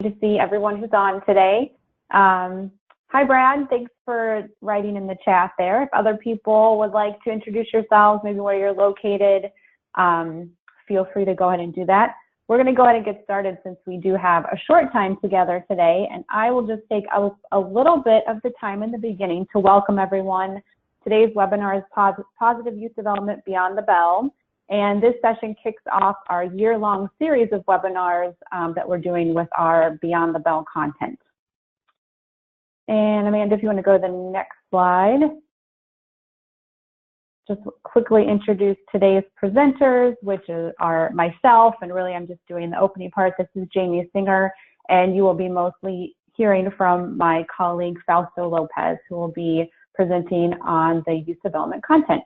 to see everyone who's on today. Hi, Brad. Thanks for writing in the chat there. If other people would like to introduce yourselves, maybe where you're located, feel free to go ahead and do that. We're going to go ahead and get started since we do have a short time together today, and I will just take a little bit of the time in the beginning to welcome everyone. Today's webinar is Positive Youth Development Beyond the Bell, and this session kicks off our year-long series of webinars that we're doing with our Beyond the Bell content. And Amanda, if you want to go to the next slide. Just quickly introduce today's presenters, which are myself, and really I'm just doing the opening part. This is Jamie Singer, and you will be mostly hearing from my colleague Fausto Lopez, who will be presenting on the youth development content.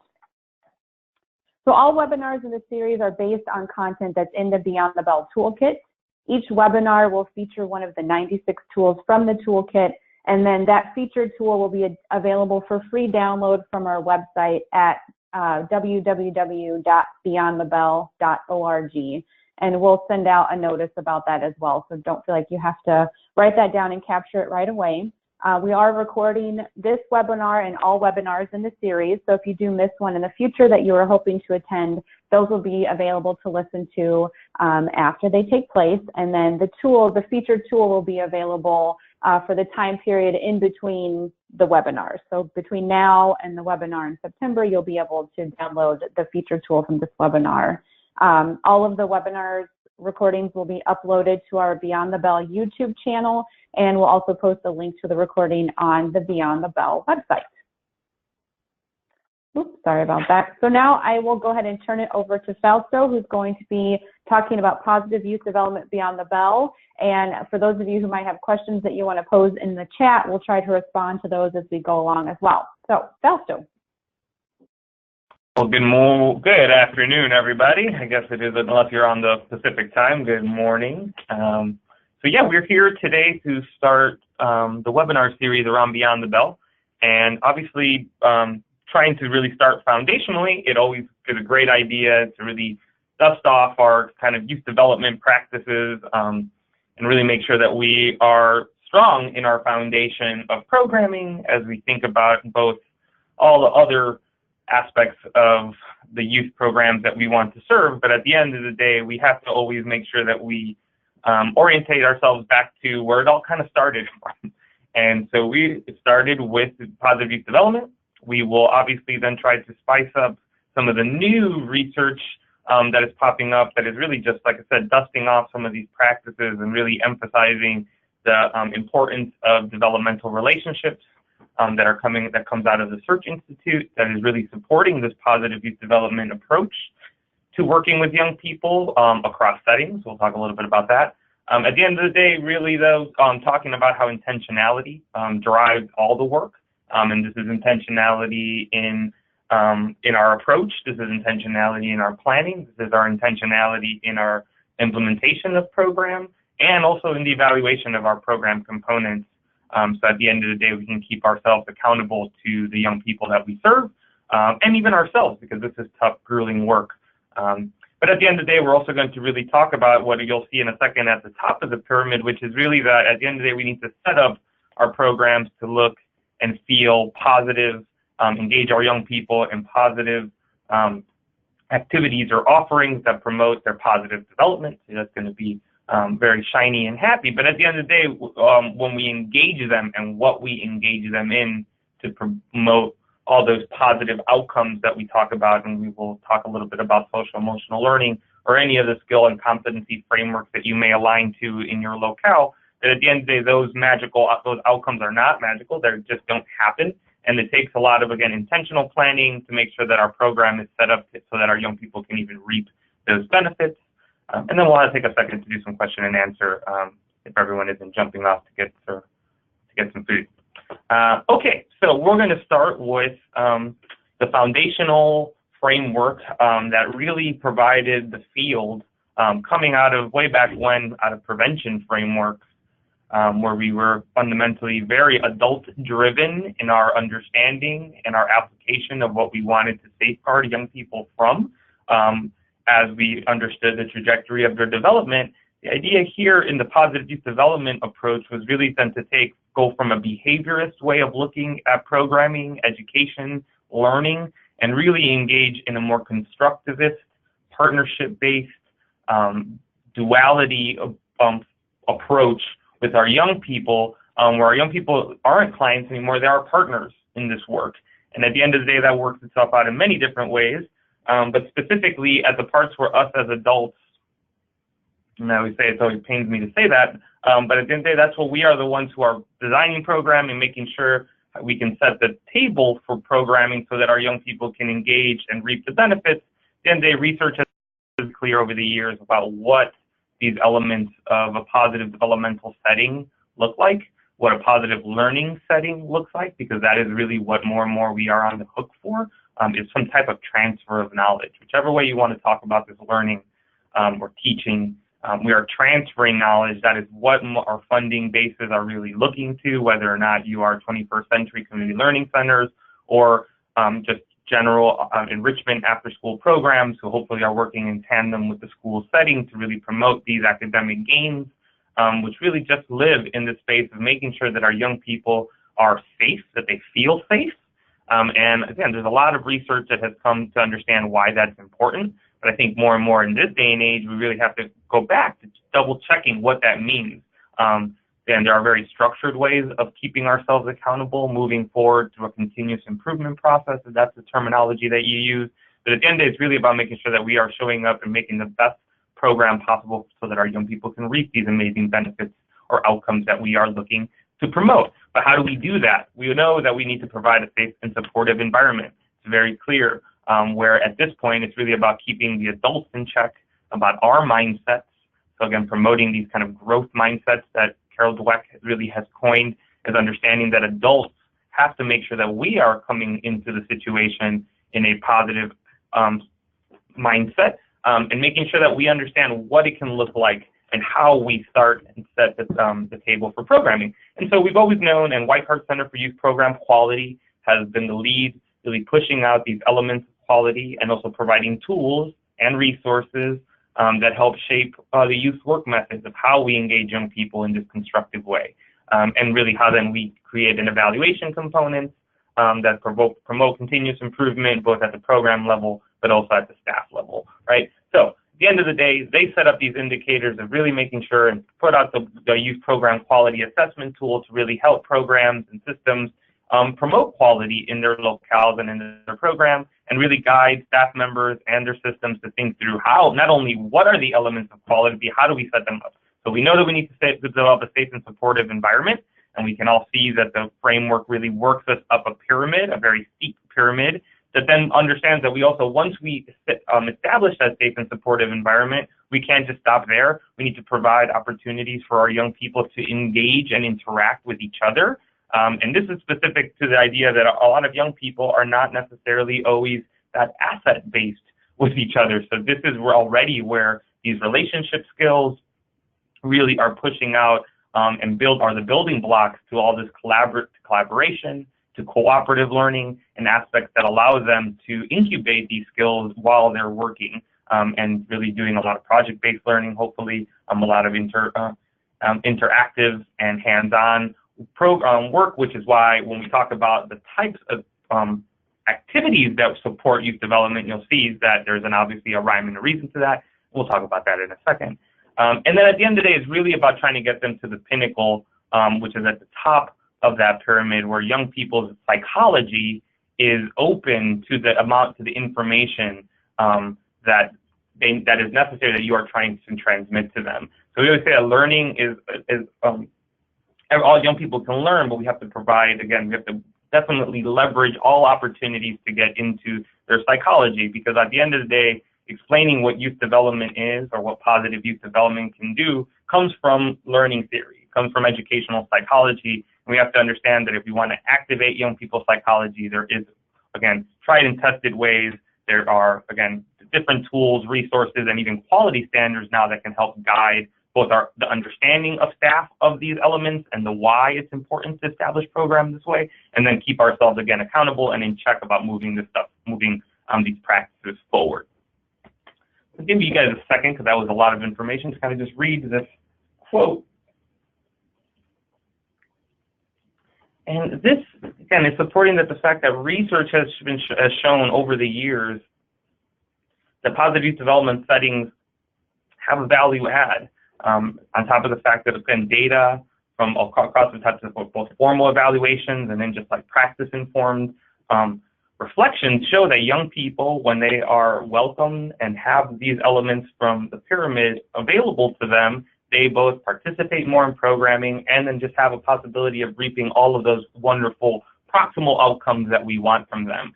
So all webinars in the series are based on content that's in the Beyond the Bell toolkit. Each webinar will feature one of the 96 tools from the toolkit, and then that featured tool will be available for free download from our website at www.beyondthebell.org. And we'll send out a notice about that as well. So don't feel like you have to write that down and capture it right away. We are recording this webinar and all webinars in the series. So if you do miss one in the future that you are hoping to attend, those will be available to listen to after they take place. And then the featured tool will be available for the time period in between the webinars. So between now and the webinar in September, you'll be able to download the featured tool from this webinar. All of the webinars recordings will be uploaded to our Beyond the Bell YouTube channel, and we'll also post a link to the recording on the Beyond the Bell website. Oops, sorry about that. So now I will go ahead and turn it over to Fausto, who's going to be talking about positive youth development beyond the bell. And for those of you who might have questions that you want to pose in the chat, we'll try to respond to those as we go along as well. So, Fausto. Well, good afternoon, everybody. I guess it is, unless you're on the Pacific time, good morning. So yeah, we're here today to start the webinar series around Beyond the Bell. And obviously, trying to really start foundationally, it always is a great idea to really dust off our kind of youth development practices and really make sure that we are strong in our foundation of programming as we think about both all the other aspects of the youth programs that we want to serve. But at the end of the day, we have to always make sure that we orientate ourselves back to where it all kind of started from. And so we started with positive youth development. We will obviously then try to spice up some of the new research that is popping up that is really just, like I said, dusting off some of these practices and really emphasizing the importance of developmental relationships that comes out of the Search Institute, that is really supporting this positive youth development approach to working with young people across settings. We'll talk a little bit about that. At the end of the day, really though, talking about how intentionality drives all the work. And this is intentionality in our approach. This is intentionality in our planning. This is our intentionality in our implementation of program, and also in the evaluation of our program components. So at the end of the day, we can keep ourselves accountable to the young people that we serve, and even ourselves, because this is tough, grueling work. But at the end of the day, we're also going to really talk about what you'll see in a second at the top of the pyramid, which is really that at the end of the day, we need to set up our programs to look and feel positive, engage our young people in positive activities or offerings that promote their positive development. So that's going to be very shiny and happy. But at the end of the day, when we engage them and what we engage them in to promote all those positive outcomes that we talk about, and we will talk a little bit about social emotional learning or any of the skill and competency frameworks that you may align to in your locale, that at the end of the day, those outcomes are not magical. They just don't happen. And it takes a lot of, again, intentional planning to make sure that our program is set up so that our young people can even reap those benefits. And then we'll have to take a second to do some question and answer if everyone isn't jumping off to get some food. Okay, so we're going to start with the foundational framework that really provided the field coming out of way back when, out of prevention frameworks, where we were fundamentally very adult-driven in our understanding and our application of what we wanted to safeguard young people from, as we understood the trajectory of their development. The idea here in the positive youth development approach was really then to go from a behaviorist way of looking at programming, education, learning, and really engage in a more constructivist, partnership-based, duality approach with our young people, where our young people aren't clients anymore, they are partners in this work. And at the end of the day, that works itself out in many different ways, but specifically at the parts where us as adults, and I always say it always pains me to say that, but at the end of the day, that's what we are the ones who are designing programming, making sure we can set the table for programming so that our young people can engage and reap the benefits. At the end of the day, research has been clear over the years about what these elements of a positive developmental setting look like, what a positive learning setting looks like, because that is really what more and more we are on the hook for, is some type of transfer of knowledge. Whichever way you want to talk about this learning or teaching, we are transferring knowledge. That is what our funding bases are really looking to, whether or not you are 21st century community learning centers or just general enrichment after-school programs who hopefully are working in tandem with the school setting to really promote these academic gains, which really just live in the space of making sure that our young people are safe, that they feel safe. And again, there's a lot of research that has come to understand why that's important. But I think more and more in this day and age, we really have to go back to double checking what that means. And there are very structured ways of keeping ourselves accountable, moving forward through a continuous improvement process, if that's the terminology that you use. But at the end of the day, it's really about making sure that we are showing up and making the best program possible so that our young people can reap these amazing benefits or outcomes that we are looking to promote. But how do we do that? We know that we need to provide a safe and supportive environment. It's very clear. Where at this point, it's really about keeping the adults in check, about our mindsets. So again, promoting these kind of growth mindsets that Carol Dweck really has coined, is understanding that adults have to make sure that we are coming into the situation in a positive mindset, and making sure that we understand what it can look like and how we start and set the table for programming. And so we've always known, and White Heart Center for Youth Program Quality has been the lead, really pushing out these elements of quality and also providing tools and resources that help shape the youth work methods of how we engage young people in this constructive way. And really how then we create an evaluation component that promote continuous improvement both at the program level but also at the staff level, right? So at the end of the day, they set up these indicators of really making sure and put out the youth program quality assessment tool to really help programs and systems promote quality in their locales and in their program, and really guide staff members and their systems to think through how, not only what are the elements of quality, but how do we set them up. So we know that we need to develop a safe and supportive environment, and we can all see that the framework really works us up a pyramid, a very steep pyramid, that then understands that we also, once we establish that safe and supportive environment, we can't just stop there. We need to provide opportunities for our young people to engage and interact with each other. And this is specific to the idea that a lot of young people are not necessarily always that asset-based with each other. So this is already where these relationship skills really are pushing out and are the building blocks to all this collaboration, to cooperative learning, and aspects that allow them to incubate these skills while they're working, and really doing a lot of project-based learning, hopefully, a lot of interactive and hands-on work, which is why when we talk about the types of activities that support youth development, you'll see that there's obviously a rhyme and a reason to that. We'll talk about that in a second. And then at the end of the day, it's really about trying to get them to the pinnacle, which is at the top of that pyramid, where young people's psychology is open to the information that is necessary that you are trying to transmit to them. So we always say that learning is all young people can learn, but we have to provide, again, we have to definitely leverage all opportunities to get into their psychology, because at the end of the day, explaining what youth development is or what positive youth development can do comes from learning theory, comes from educational psychology. And we have to understand that if we want to activate young people's psychology, there is, again, tried and tested ways. There are, again, different tools, resources, and even quality standards now that can help guide both the understanding of staff of these elements and the why it's important to establish programs this way, and then keep ourselves, again, accountable and in check about moving these practices forward. I'll give you guys a second because that was a lot of information to kind of just read this quote. And this, again, is supporting that the fact that research has shown over the years that positive youth development settings have a value add, on top of the fact that, again, data from across the types of both formal evaluations and then just like practice-informed reflections show that young people, when they are welcomed and have these elements from the pyramid available to them, they both participate more in programming and then just have a possibility of reaping all of those wonderful proximal outcomes that we want from them,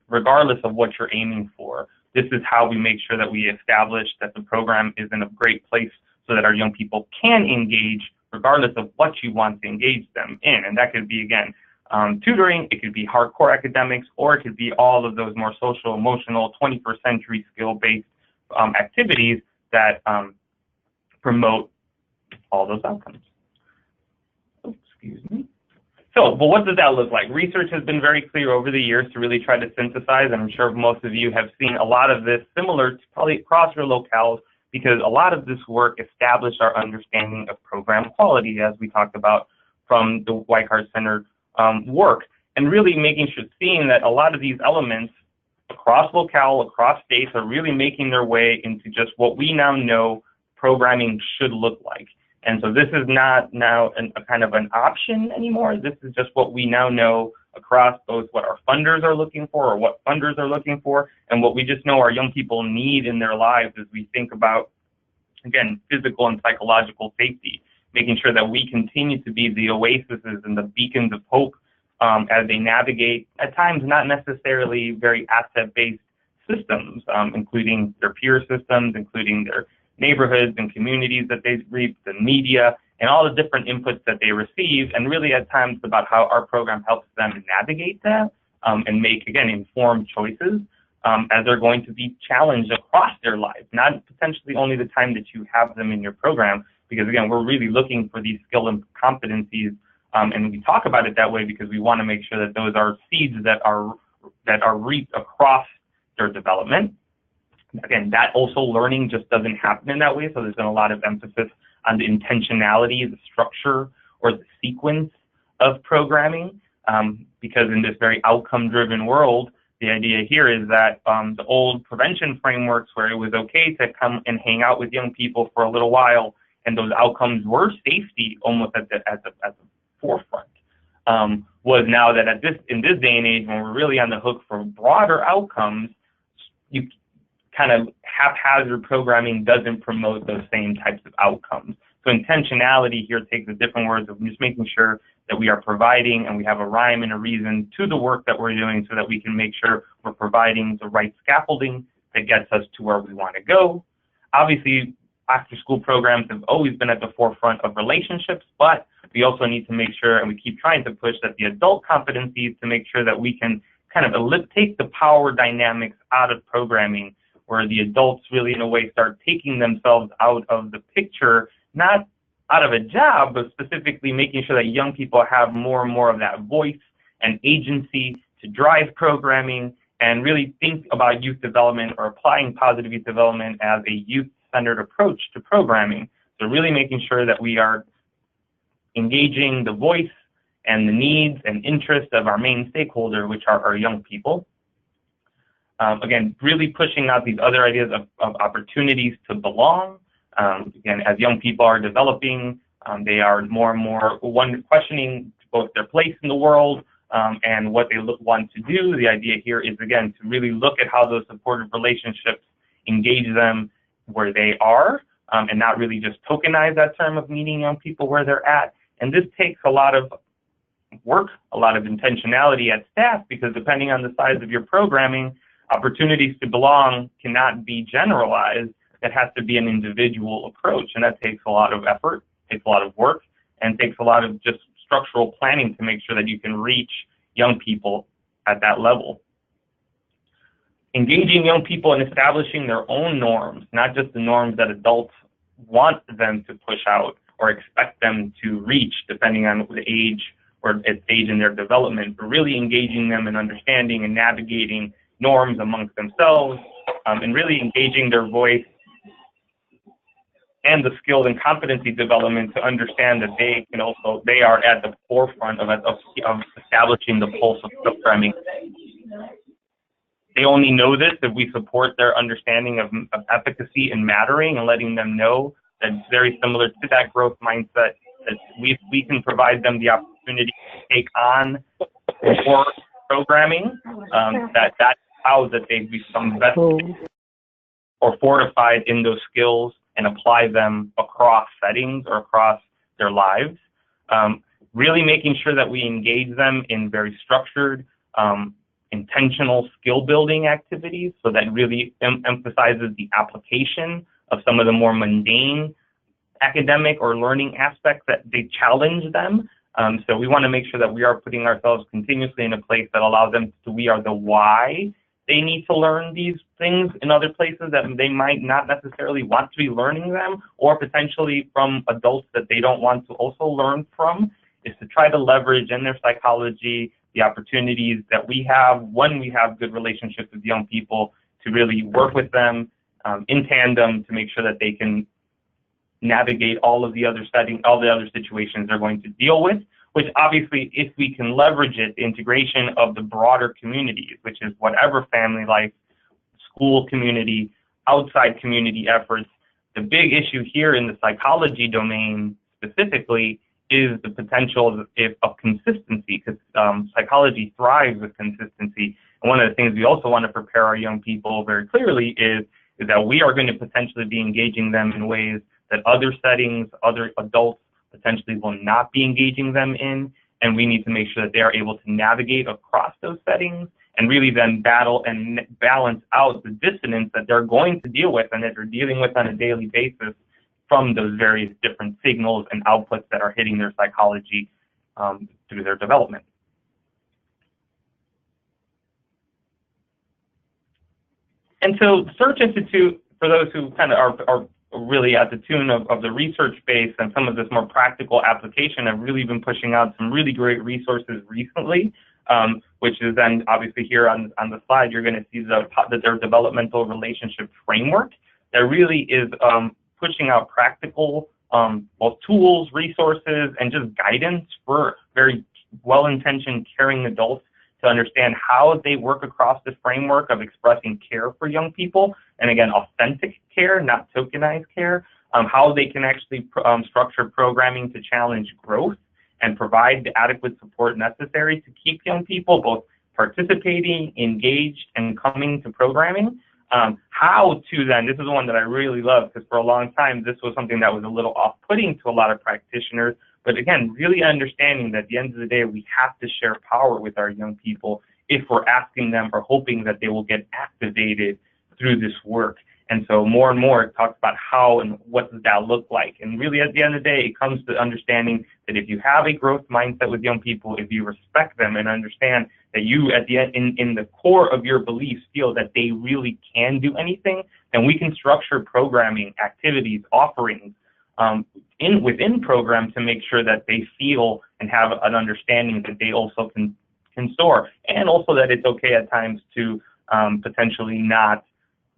regardless of what you're aiming for. This is how we make sure that we establish that the program is in a great place so that our young people can engage regardless of what you want to engage them in. And that could be, again, tutoring, it could be hardcore academics, or it could be all of those more social, emotional, 21st century skill-based activities that promote all those outcomes. Oops, excuse me. So, but what does that look like? Research has been very clear over the years to really try to synthesize, and I'm sure most of you have seen a lot of this similar to probably across your locales, because a lot of this work established our understanding of program quality, as we talked about from the White Card Center work, and really making sure, seeing that a lot of these elements across locale, across states, are really making their way into just what we now know programming should look like. And so this is not now a kind of an option anymore. This is just what we now know across both what our funders are looking for, or what funders are looking for, and what we just know our young people need in their lives as we think about, again, physical and psychological safety, making sure that we continue to be the oases and the beacons of hope as they navigate, at times, not necessarily very asset-based systems, including their peer systems, including their neighborhoods and communities that they reap, the media, and all the different inputs that they receive, and really at times about how our program helps them navigate that and make, again, informed choices as they're going to be challenged across their lives, not potentially only the time that you have them in your program, because, again, we're really looking for these skill and competencies, and we talk about it that way because we want to make sure that those are seeds that are reaped across their development. Again, that also learning just doesn't happen in that way, so there's been a lot of emphasis on the intentionality, the structure, or the sequence of programming, because in this very outcome-driven world, the idea here is that the old prevention frameworks where it was okay to come and hang out with young people for a little while, and those outcomes were safety almost at the forefront, was now that in this day and age, when we're really on the hook for broader outcomes, you kind of haphazard programming doesn't promote those same types of outcomes. So intentionality here takes the different words of just making sure that we are providing and we have a rhyme and a reason to the work that we're doing so that we can make sure we're providing the right scaffolding that gets us to where we want to go. Obviously, after-school programs have always been at the forefront of relationships, but we also need to make sure, and we keep trying to push, that the adult competencies to make sure that we can kind of take the power dynamics out of programming, where the adults really, in a way, start taking themselves out of the picture, not out of a job, but specifically making sure that young people have more and more of that voice and agency to drive programming and really think about youth development or applying positive youth development as a youth-centered approach to programming. So really making sure that we are engaging the voice and the needs and interests of our main stakeholder, which are our young people. Again, really pushing out these other ideas of opportunities to belong. Again, as young people are developing, they are more and more questioning both their place in the world and what they want to do. The idea here is, again, to really look at how those supportive relationships engage them where they are and not really just tokenize that term of meeting young people where they're at. And this takes a lot of work, a lot of intentionality at staff, because depending on the size of your programming, opportunities to belong cannot be generalized. It has to be an individual approach, and that takes a lot of effort, takes a lot of work, and takes a lot of just structural planning to make sure that you can reach young people at that level. Engaging young people in establishing their own norms, not just the norms that adults want them to push out or expect them to reach, depending on the age or its stage in their development, but really engaging them in understanding and navigating norms amongst themselves, and really engaging their voice and the skills and competency development to understand that they are at the forefront of establishing the pulse of programming. They only know this if we support their understanding of efficacy and mattering, and letting them know that it's very similar to that growth mindset, that we can provide them the opportunity to take on more programming, that's how that they become vested or fortified in those skills and apply them across settings or across their lives. Really making sure that we engage them in very structured, intentional skill building activities, so that really emphasizes the application of some of the more mundane academic or learning aspects that they challenge them. So we want to make sure that we are putting ourselves continuously in a place that allows them to, we are the why they need to learn these things in other places that they might not necessarily want to be learning them, or potentially from adults that they don't want to also learn from, is to try to leverage in their psychology the opportunities that we have when we have good relationships with young people, to really work with them in tandem to make sure that they can navigate all of the other situations they're going to deal with, which obviously, if we can leverage it, the integration of the broader communities, which is whatever family life, school community, outside community efforts. The big issue here in the psychology domain specifically is the potential of consistency, because psychology thrives with consistency. And one of the things we also want to prepare our young people very clearly is that we are going to potentially be engaging them in ways that other settings, other adults potentially will not be engaging them in, and we need to make sure that they are able to navigate across those settings and really then battle and balance out the dissonance that they're going to deal with and that they're dealing with on a daily basis from those various different signals and outputs that are hitting their psychology through their development. And so Search Institute, for those who kind of are really at the tune of the research base and some of this more practical application, have really been pushing out some really great resources recently, which is then obviously here on the slide, you're going to see their developmental relationship framework that really is pushing out practical both tools, resources, and just guidance for very well-intentioned, caring adults to understand how they work across this framework of expressing care for young people, and again, authentic care, not tokenized care, how they can actually structure programming to challenge growth and provide the adequate support necessary to keep young people both participating, engaged, and coming to programming. How to then, this is the one that I really love, because for a long time, this was something that was a little off-putting to a lot of practitioners. But again, really understanding that at the end of the day, we have to share power with our young people if we're asking them or hoping that they will get activated through this work. And so more and more it talks about how and what does that look like. And really at the end of the day, it comes to understanding that if you have a growth mindset with young people, if you respect them and understand that you at the end, in the core of your beliefs, feel that they really can do anything, then we can structure programming, activities, offerings, within program to make sure that they feel and have an understanding that they also can soar, and also that it's okay at times to potentially not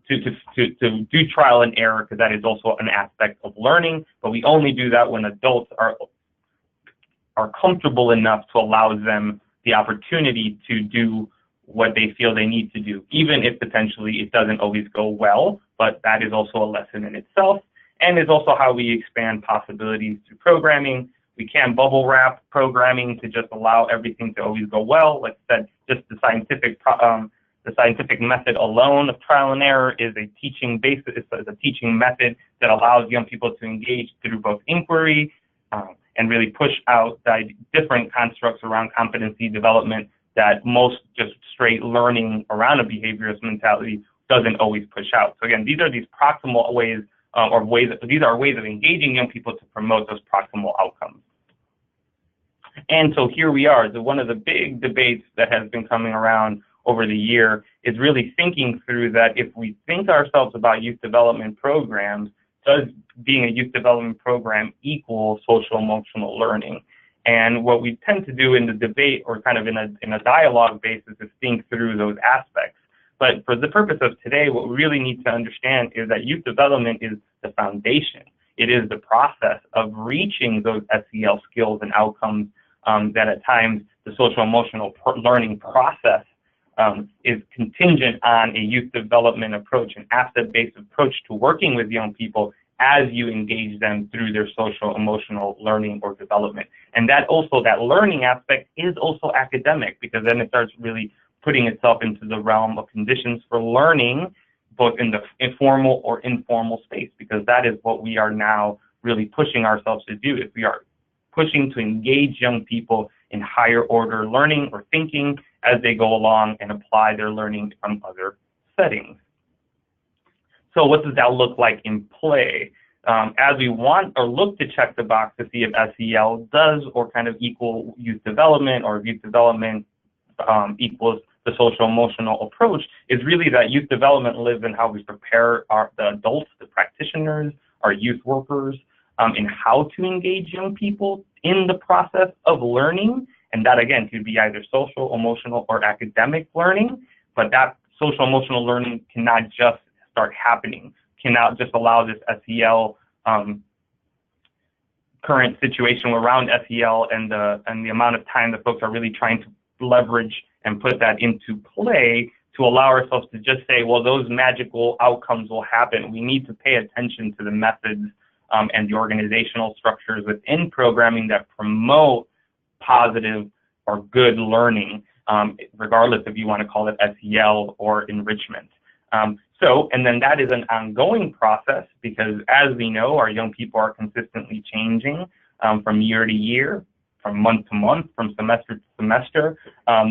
to do trial and error, because that is also an aspect of learning. But we only do that when adults are comfortable enough to allow them the opportunity to do what they feel they need to do, even if potentially it doesn't always go well. But that is also a lesson in itself, and is also how we expand possibilities through programming. We can't bubble wrap programming to just allow everything to always go well. Like I said, just the scientific method alone of trial and error is a teaching basis. It's a teaching method that allows young people to engage through both inquiry and really push out the different constructs around competency development that most just straight learning around a behaviorist mentality doesn't always push out. So again, these are these proximal ways, these are ways of engaging young people to promote those proximal outcomes. And so here we are. One of the big debates that has been coming around over the year is really thinking through that if we think ourselves about youth development programs, does being a youth development program equal social emotional learning? And what we tend to do in the debate, or kind of in a dialogue basis, is think through those aspects. But for the purpose of today, what we really need to understand is that youth development is the foundation. It is the process of reaching those SEL skills and outcomes that at times the social emotional learning process is contingent on a youth development approach, an asset-based approach to working with young people as you engage them through their social emotional learning or development. And that learning aspect is also academic, because then it starts really putting itself into the realm of conditions for learning, both in the informal or informal space, because that is what we are now really pushing ourselves to do. If we are pushing to engage young people in higher order learning or thinking as they go along and apply their learning from other settings. So what does that look like in play? As we want or look to check the box to see if SEL does or kind of equal youth development, or youth development equals the social emotional approach, is really that youth development lives in how we prepare the adults, the practitioners, our youth workers, in how to engage young people in the process of learning. And that, again, could be either social, emotional, or academic learning. But that social emotional learning cannot just start happening, cannot just allow this SEL current situation around SEL and the amount of time that folks are really trying to leverage and put that into play to allow ourselves to just say, well, those magical outcomes will happen. We need to pay attention to the methods and the organizational structures within programming that promote positive or good learning, regardless if you want to call it SEL or enrichment. And then that is an ongoing process, because as we know, our young people are consistently changing from year to year, from month to month, from semester to semester,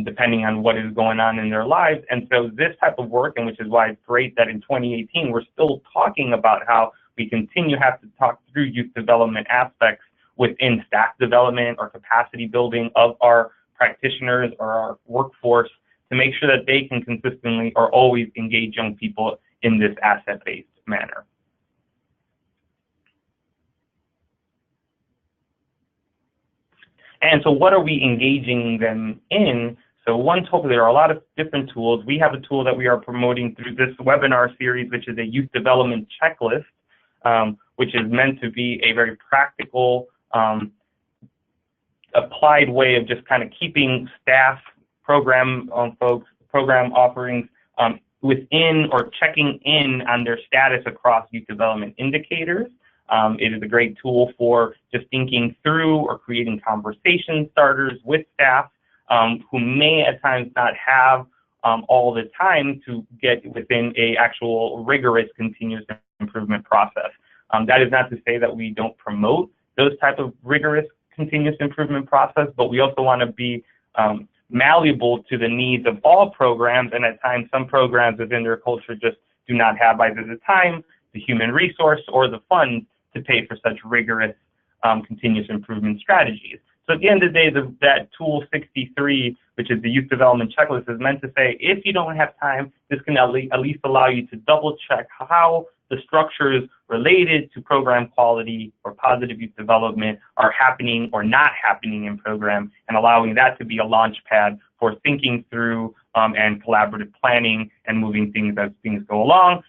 depending on what is going on in their lives. And so this type of work, and which is why it's great that in 2018, we're still talking about how we continue to have to talk through youth development aspects within staff development or capacity building of our practitioners or our workforce, to make sure that they can consistently or always engage young people in this asset-based manner. And so what are we engaging them in? So one tool, there are a lot of different tools. We have a tool that we are promoting through this webinar series, which is a youth development checklist, which is meant to be a very practical, applied way of just kind of keeping staff, program offerings within or checking in on their status across youth development indicators. It is a great tool for just thinking through or creating conversation starters with staff who may at times not have all the time to get within a actual rigorous continuous improvement process. That is not to say that we don't promote those type of rigorous continuous improvement process, but we also want to be malleable to the needs of all programs, and at times some programs within their culture just do not have either the time, the human resource, or the funds to pay for such rigorous continuous improvement strategies. So at the end of the day, that tool 63, which is the youth development checklist, is meant to say, if you don't have time, this can at least allow you to double check how the structures related to program quality or positive youth development are happening or not happening in program, and allowing that to be a launch pad for thinking through and collaborative planning and moving things as things go along.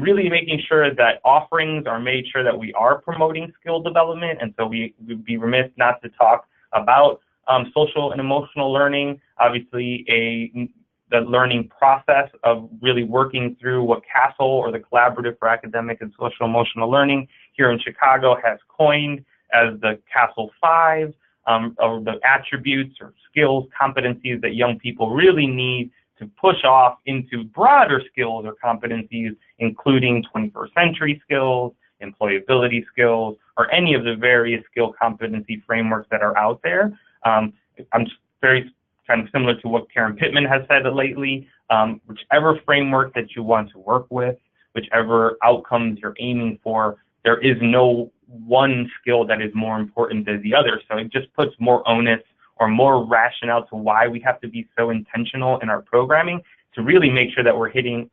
Really making sure that offerings are made sure that we are promoting skill development, and so we would be remiss not to talk about social and emotional learning. Obviously, the learning process of really working through what CASEL, or the Collaborative for Academic and Social Emotional Learning here in Chicago, has coined as the CASEL 5, or the attributes or skills, competencies that young people really need to push off into broader skills or competencies, including 21st century skills, employability skills, or any of the various skill competency frameworks that are out there. I'm very kind of similar to what Karen Pittman has said lately. Whichever framework that you want to work with, whichever outcomes you're aiming for, there is no one skill that is more important than the other. So it just puts more onus or more rationale to why we have to be so intentional in our programming to really make sure that we're hitting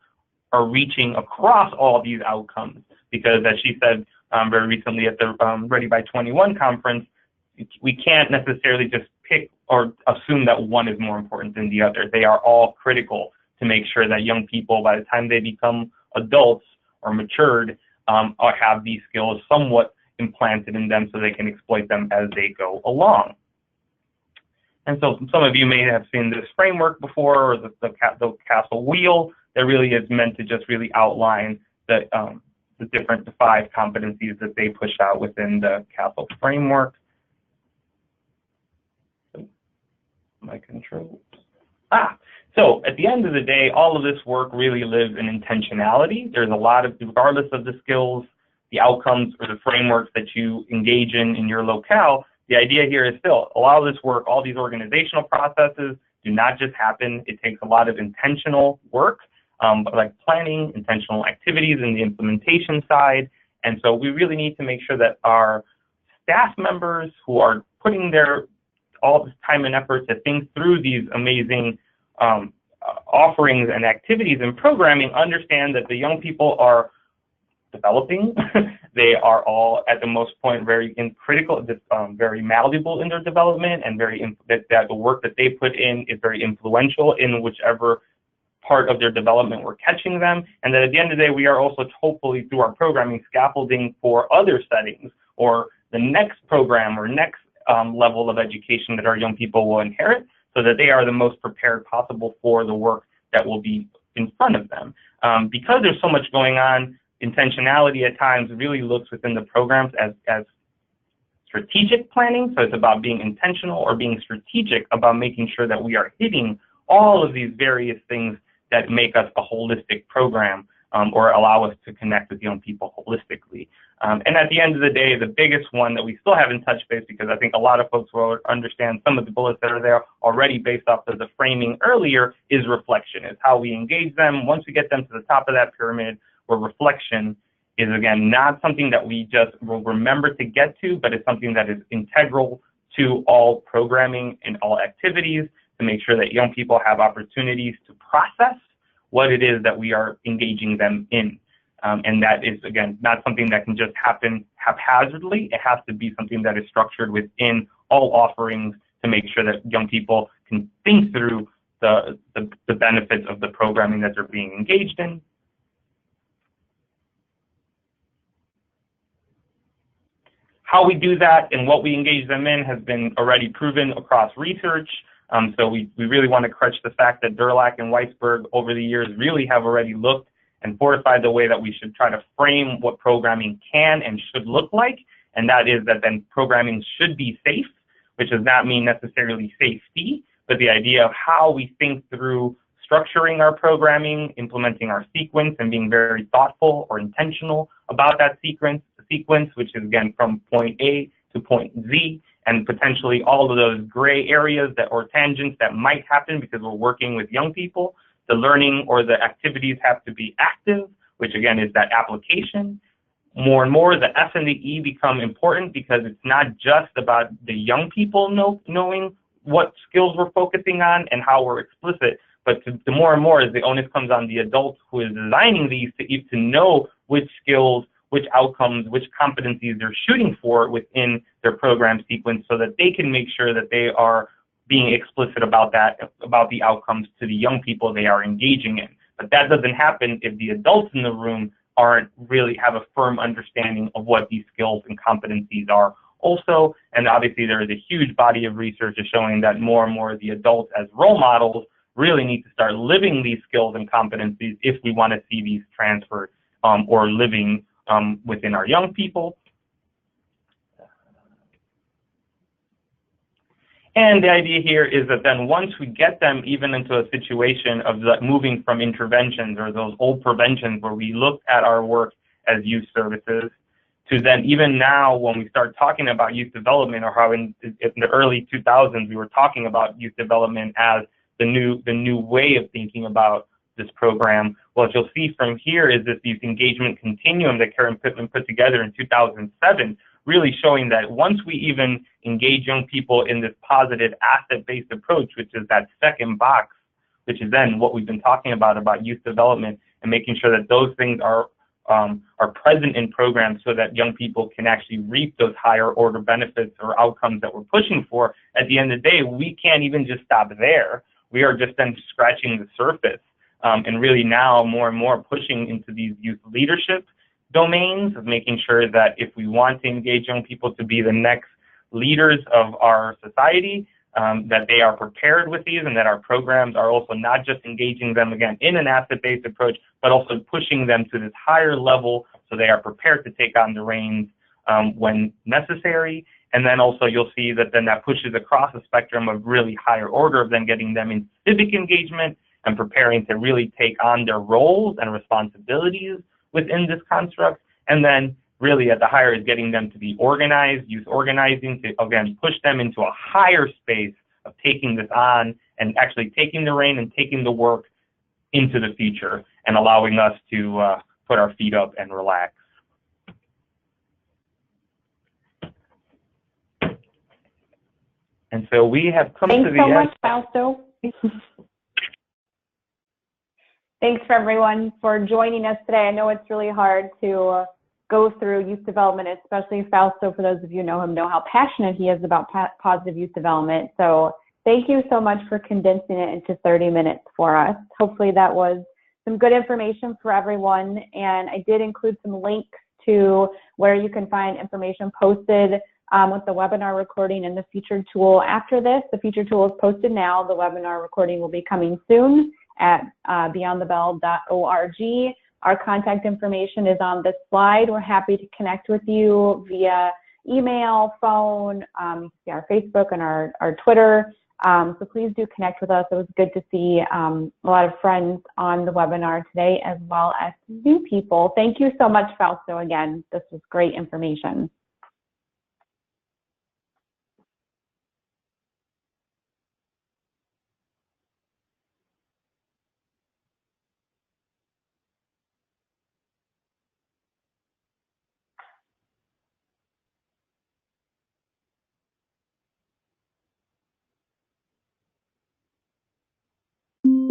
or reaching across all these outcomes. Because as she said very recently at the Ready by 21 conference, we can't necessarily just pick or assume that one is more important than the other. They are all critical to make sure that young people, by the time they become adults or matured, or have these skills somewhat implanted in them so they can exploit them as they go along. And so some of you may have seen this framework before, or the castle wheel that really is meant to just really outline the different 5 competencies that they push out within the castle framework. My controls. So at the end of the day, all of this work really lives in intentionality. There's a lot of, regardless of the skills, the outcomes, or the frameworks that you engage in your locale, the idea here is still a lot of this work, all these organizational processes do not just happen. It takes a lot of intentional work, like planning, intentional activities in the implementation side. And so we really need to make sure that our staff members who are putting all this time and effort to think through these amazing offerings and activities and programming understand that the young people are developing. They are all at the most point very critical, very malleable in their development, and that the work that they put in is very influential in whichever part of their development we're catching them, and that at the end of the day we are also hopefully through our programming scaffolding for other settings or the next program or next level of education that our young people will inherit, so that they are the most prepared possible for the work that will be in front of them. Because there's so much going on, intentionality at times really looks within the programs as strategic planning. So it's about being intentional or being strategic about making sure that we are hitting all of these various things that make us a holistic program, or allow us to connect with young people holistically. And at the end of the day, the biggest one that we still haven't touched base, because I think a lot of folks will understand some of the bullets that are there already based off of the framing earlier, is reflection. It's how we engage them once we get them to the top of that pyramid, where reflection is, again, not something that we just will remember to get to, but it's something that is integral to all programming and all activities to make sure that young people have opportunities to process what it is that we are engaging them in. And that is, again, not something that can just happen haphazardly. It has to be something that is structured within all offerings to make sure that young people can think through the benefits of the programming that they're being engaged in. How we do that and what we engage them in has been already proven across research. So we really want to crutch the fact that Durlach and Weisberg over the years really have already looked and fortified the way that we should try to frame what programming can and should look like. And that is that then programming should be safe, which does not mean necessarily safety, but the idea of how we think through structuring our programming, implementing our sequence, and being very thoughtful or intentional about that sequence, which is, again, from point A to point Z, and potentially all of those gray areas or tangents that might happen because we're working with young people. The learning or the activities have to be active, which, again, is that application. More and more, the S and the E become important because it's not just about the young people knowing what skills we're focusing on and how we're explicit, but the more and more as the onus comes on the adult who is designing these to know which skills, which outcomes, which competencies they're shooting for within their program sequence, so that they can make sure that they are being explicit about that, about the outcomes to the young people they are engaging in. But that doesn't happen if the adults in the room aren't really have a firm understanding of what these skills and competencies are also. And obviously there is a huge body of research showing that more and more of the adults as role models really need to start living these skills and competencies if we want to see these transferred or living within our young people. And the idea here is that then once we get them even into a situation of moving from interventions or those old preventions where we look at our work as youth services, to then even now when we start talking about youth development, or how in the early 2000s we were talking about youth development as the new way of thinking about this program. What you'll see from here is this youth engagement continuum that Karen Pittman put together in 2007, really showing that once we even engage young people in this positive asset-based approach, which is that second box, which is then what we've been talking about youth development, and making sure that those things are present in programs so that young people can actually reap those higher order benefits or outcomes that we're pushing for. At the end of the day, we can't even just stop there. We are just then scratching the surface and really now more and more pushing into these youth leadership domains of making sure that if we want to engage young people to be the next leaders of our society, that they are prepared with these, and that our programs are also not just engaging them, again, in an asset-based approach, but also pushing them to this higher level so they are prepared to take on the reins when necessary. And then also you'll see that then that pushes across a spectrum of really higher order of then getting them in civic engagement and preparing to really take on their roles and responsibilities within this construct. And then really at the higher is getting them to be organized, youth organizing, to again push them into a higher space of taking this on and actually taking the reign and taking the work into the future and allowing us to put our feet up and relax. And so we have come to the end. Thanks so much, Fausto. Thanks for everyone for joining us today. I know it's really hard to go through youth development, especially Fausto. For those of you who know him, know how passionate he is about positive youth development. So thank you so much for condensing it into 30 minutes for us. Hopefully that was some good information for everyone. And I did include some links to where you can find information posted with the webinar recording and the featured tool after this. The featured tool is posted now. The webinar recording will be coming soon at beyondthebell.org. Our contact information is on this slide. We're happy to connect with you via email, phone, see our Facebook and our Twitter. So please do connect with us. It was good to see a lot of friends on the webinar today, as well as new people. Thank you so much, Fausto, again. This was great information.